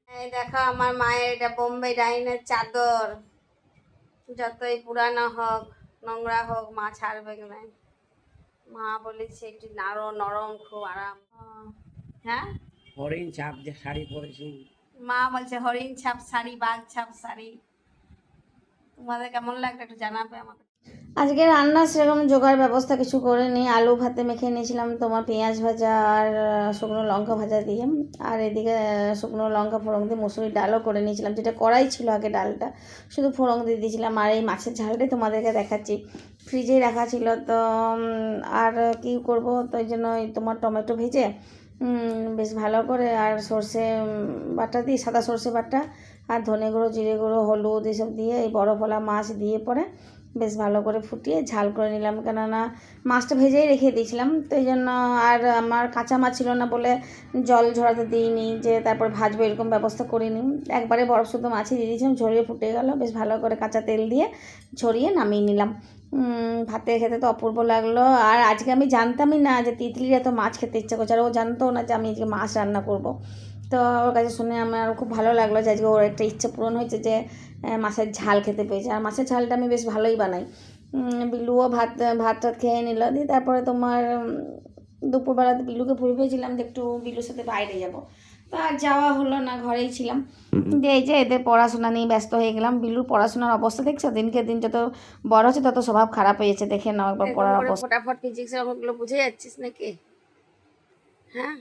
এই দেখো আমার মায়ের এটা বোম্বে ডাইনের চাদর, যতই পুরানো হোক নোংরা হোক মা ছাড়বে না। মা বলেছে একটু নরম খুব আরাম। হ্যাঁ, হরিণ ছাপ যে শাড়ি পরেছি, মা বলছে হরিণ ছাপ শাড়ি, বাঘ ছাপ শাড়ি। তোমাদের কেমন লাগলো একটু জানাবে আমাকে। আজকে রান্না সেরকম জোগাড় ব্যবস্থা কিছু করিনি, আলু ভাতে মেখে নিয়েছিলাম তোমার পেঁয়াজ ভাজা আর শুকনো লঙ্কা ভাজা দিয়ে, আর এদিকে শুকনো লঙ্কা ফোড়ন দিয়ে মুসুরির ডালও করে নিয়েছিলাম, যেটা কড়াই ছিল আগে ডালটা শুধু ফোড়ন দিয়ে দিয়েছিলাম। আর এই মাছের ঝালটাই তোমাদেরকে দেখাচ্ছি, ফ্রিজেই রাখা ছিল তো। আর কি করব, তো ওই জন্য তোমার টমেটো ভেজে বেশ ভালো করে আর সর্ষে বাটা দিই, সাদা সর্ষে বাটা আর ধনে গুঁড়ো জিরে গুঁড়ো হলুদ এসব দিয়ে এই বরফওয়ালা মাছ দিয়ে পরে বেশ ভালো করে ফুটিয়ে ঝাল করে নিলাম, কেননা মাছটা ভেজেই রেখে দিয়েছিলাম তো এই জন্য। আর আমার কাঁচা মাছ ছিল না বলে জল ঝরাতে দিইনি, যে তারপর ভাজবো এরকম ব্যবস্থা করিনি, একবারে বরফ শুদ্ধ মাছই দিয়ে দিয়েছিলাম, ঝরিয়ে ফুটে গেল, বেশ ভালো করে কাঁচা তেল দিয়ে ঝরিয়ে নামিয়ে নিলাম। ভাতে খেতে তো অপূর্ব লাগলো। আর আজকে আমি জানতামই না যে তিতলির এত মাছ খেতে ইচ্ছা করছে, আর ও জানতো না যে আমি আজকে মাছ রান্না করব। তো ওর কাছে শুনে আমার খুব ভালো লাগলো যে আজকে ওর একটা ইচ্ছে পূরণ হয়েছে, যে মাছের ঝাল খেতে পেয়েছে। আর মাছের ঝালটা আমি বেশ ভালোই বানাই। বিলুও ভাত খেয়ে নিল, দিয়ে তারপরে তোমার দুপুরবেলাতে বিলুকে ভেবেছিলাম যে একটু বিলুর সাথে বাইরে যাব, তো আর যাওয়া হলো না, ঘরেই ছিলাম। দিয়ে এই যে এদের পড়াশোনা নিয়ে ব্যস্ত হয়ে গেলাম। বিলুর পড়াশোনার অবস্থা দেখছো, দিনকে দিন যত বড় হচ্ছে তত স্বভাব খারাপ হয়ে যাচ্ছে, দেখে নাও একবার পড়ার অবস্থা। ফটাফট ফিজিক্সের অঙ্কগুলো বুঝে যাচ্ছিস নাকি? হ্যাঁ,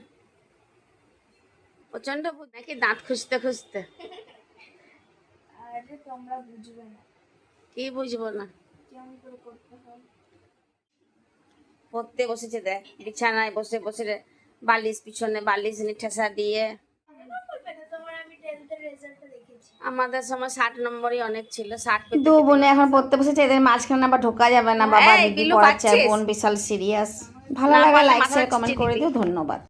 প্রচন্ড নাকি দাঁত খুঁজতে খুঁজতে? আরে তোমরা বুঝবে না। কি বুঝবো না? কেমন করে করতে হয়। পড়তে বসেছে, দেখ বিছানায় বসে বসে বালিশ পিছনে বালিশ ঠেসা দিয়ে। আমাদের সময় 60 নম্বরই অনেক ছিল, 60 পেতে দু বোনে এখন পড়তে বসেছে, এদের মাঝখানে আবার ঢোকা যাবে না, বাবা দিদি পড়াচ্ছে, বোন বিশাল সিরিয়াস। ভালো লাগা লাইক শেয়ার কমেন্ট করে দিও, ধন্যবাদ।